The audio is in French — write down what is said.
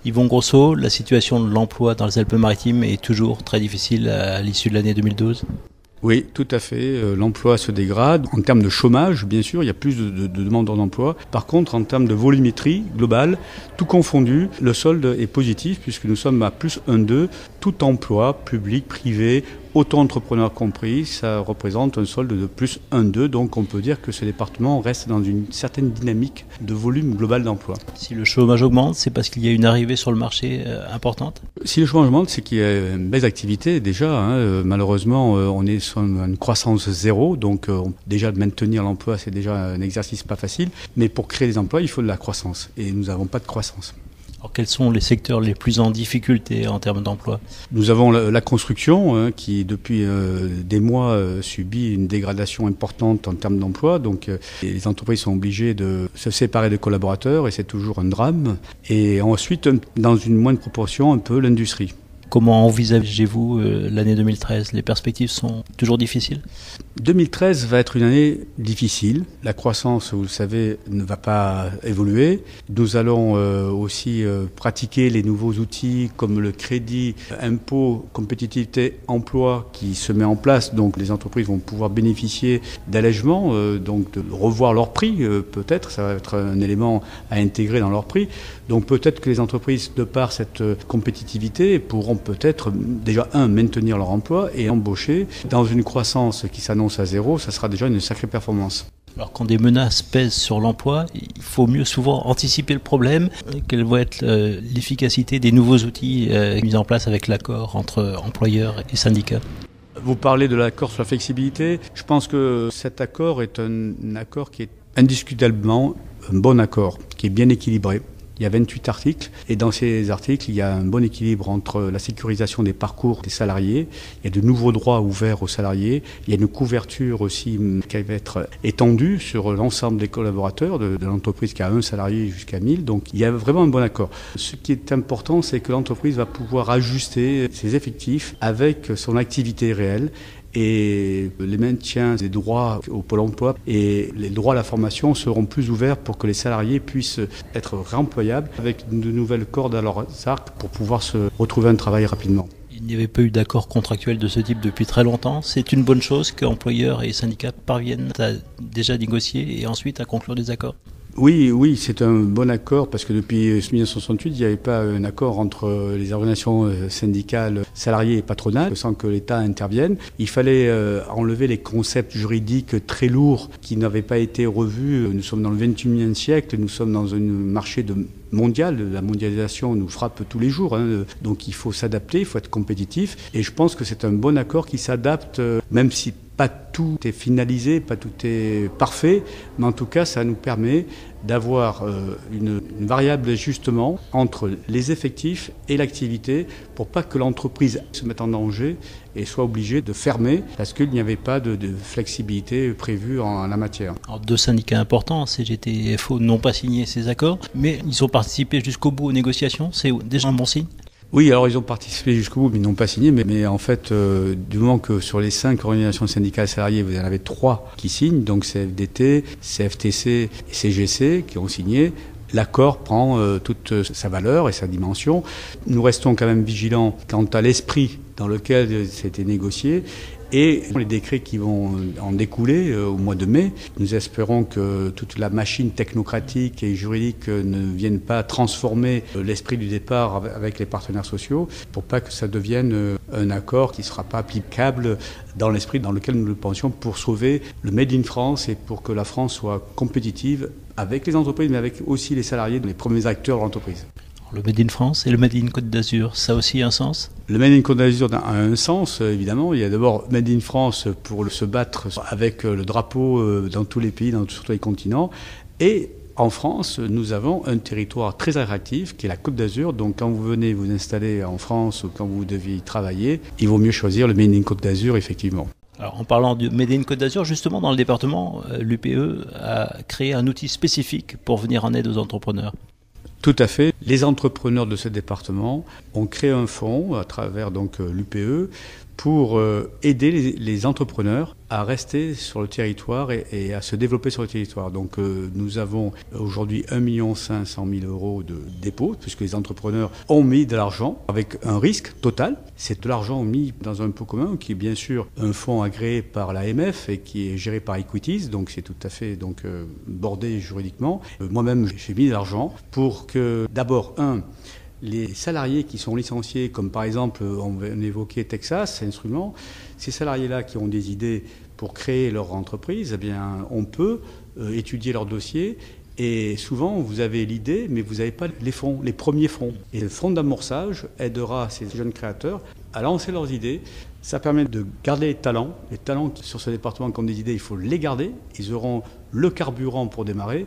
Yvon Grosso, la situation de l'emploi dans les Alpes-Maritimes est toujours très difficile à l'issue de l'année 2012. Oui, tout à fait. L'emploi se dégrade. En termes de chômage, bien sûr, il y a plus de demandeurs d'emploi. Par contre, en termes de volumétrie globale, tout confondu, le solde est positif puisque nous sommes à plus 1,2. Tout emploi, public, privé, auto-entrepreneurs compris, ça représente un solde de plus 1,2. Donc on peut dire que ce département reste dans une certaine dynamique de volume global d'emploi. Si le chômage augmente, c'est parce qu'il y a une arrivée sur le marché importante? Si le chômage augmente, c'est qu'il y a une baisse d'activité déjà. Malheureusement, on est sur une croissance zéro. Donc déjà de maintenir l'emploi, c'est déjà un exercice pas facile. Mais pour créer des emplois, il faut de la croissance. Et nous n'avons pas de croissance. Alors quels sont les secteurs les plus en difficulté en termes d'emploi? Nous avons la construction qui depuis des mois subit une dégradation importante en termes d'emploi. Donc les entreprises sont obligées de se séparer de collaborateurs et c'est toujours un drame. Et ensuite, dans une moindre proportion, un peu l'industrie. Comment envisagez-vous l'année 2013? Les perspectives sont toujours difficiles? 2013 va être une année difficile. La croissance, vous le savez, ne va pas évoluer. Nous allons aussi pratiquer les nouveaux outils comme le crédit, impôt, compétitivité, emploi qui se met en place. Donc les entreprises vont pouvoir bénéficier d'allègements, donc de revoir leur prix peut-être. Ça va être un élément à intégrer dans leur prix. Donc peut-être que les entreprises, de par cette compétitivité, pourront peut-être déjà maintenir leur emploi et embaucher. Dans une croissance qui s'annonce à zéro, ça sera déjà une sacrée performance. Alors quand des menaces pèsent sur l'emploi, il faut mieux souvent anticiper le problème. Quelle va être l'efficacité des nouveaux outils mis en place avec l'accord entre employeurs et syndicats? Vous parlez de l'accord sur la flexibilité. Je pense que cet accord est un accord qui est indiscutablement un bon accord, qui est bien équilibré. Il y a 28 articles et dans ces articles, il y a un bon équilibre entre la sécurisation des parcours des salariés, il y a de nouveaux droits ouverts aux salariés, il y a une couverture aussi qui va être étendue sur l'ensemble des collaborateurs de l'entreprise qui a un salarié jusqu'à 1000. Donc il y a vraiment un bon accord. Ce qui est important, c'est que l'entreprise va pouvoir ajuster ses effectifs avec son activité réelle. Et les maintiens des droits au Pôle emploi et les droits à la formation seront plus ouverts pour que les salariés puissent être réemployables avec de nouvelles cordes à leurs arcs pour pouvoir se retrouver un travail rapidement. Il n'y avait pas eu d'accord contractuel de ce type depuis très longtemps. C'est une bonne chose qu'employeurs et syndicats parviennent à déjà négocier et ensuite à conclure des accords. Oui, c'est un bon accord parce que depuis 1968, il n'y avait pas un accord entre les organisations syndicales, salariées et patronales sans que l'État intervienne. Il fallait enlever les concepts juridiques très lourds qui n'avaient pas été revus. Nous sommes dans le 21e siècle, nous sommes dans un marché mondial. La mondialisation nous frappe tous les jours. Donc il faut s'adapter, il faut être compétitif. Et je pense que c'est un bon accord qui s'adapte, même si pas tout est finalisé, pas tout est parfait, mais en tout cas, ça nous permet d'avoir une variable d'ajustement entre les effectifs et l'activité pour pas que l'entreprise se mette en danger et soit obligée de fermer parce qu'il n'y avait pas de flexibilité prévue en la matière. Alors, deux syndicats importants, CGT et FO, n'ont pas signé ces accords, mais ils ont participé jusqu'au bout aux négociations. C'est déjà un bon signe? Oui, alors ils ont participé jusqu'au bout, mais ils n'ont pas signé. Mais en fait, du moment que sur les 5 organisations syndicales salariées, vous en avez 3 qui signent, donc CFDT, CFTC et CGC qui ont signé, l'accord prend toute sa valeur et sa dimension. Nous restons quand même vigilants quant à l'esprit dans lequel c'était négocié et les décrets qui vont en découler au mois de mai. Nous espérons que toute la machine technocratique et juridique ne vienne pas transformer l'esprit du départ avec les partenaires sociaux pour pas que ça devienne un accord qui ne sera pas applicable dans l'esprit dans lequel nous le pensions pour sauver le Made in France et pour que la France soit compétitive avec les entreprises mais avec aussi les salariés, les premiers acteurs de l'entreprise. Le Made in France et le Made in Côte d'Azur, ça a aussi un sens? Le Made in Côte d'Azur a un sens, évidemment. Il y a d'abord Made in France pour se battre avec le drapeau dans tous les pays, dans tous les continents. Et en France, nous avons un territoire très attractif qui est la Côte d'Azur. Donc quand vous venez vous installer en France ou quand vous devez y travailler, il vaut mieux choisir le Made in Côte d'Azur, effectivement. Alors, en parlant de Made in Côte d'Azur, justement, dans le département, l'UPE a créé un outil spécifique pour venir en aide aux entrepreneurs. Tout à fait. Les entrepreneurs de ce département ont créé un fonds à travers donc l'UPE pour aider les entrepreneurs à rester sur le territoire et à se développer sur le territoire. Donc nous avons aujourd'hui 1 500 000 € de dépôt, puisque les entrepreneurs ont mis de l'argent avec un risque total. C'est de l'argent mis dans un pot commun qui est bien sûr un fonds agréé par l'AMF et qui est géré par Equities, donc c'est tout à fait bordé juridiquement. Moi-même, j'ai mis de l'argent pour que d'abord, les salariés qui sont licenciés, comme par exemple, on évoquait Texas Instruments, ces salariés-là qui ont des idées pour créer leur entreprise, eh bien, on peut étudier leur dossier. Et souvent, vous avez l'idée, mais vous n'avez pas les fonds, les premiers fonds. Et le fonds d'amorçage aidera ces jeunes créateurs à lancer leurs idées. Ça permet de garder les talents. Les talents sur ce département qui ont des idées, il faut les garder. Ils auront le carburant pour démarrer.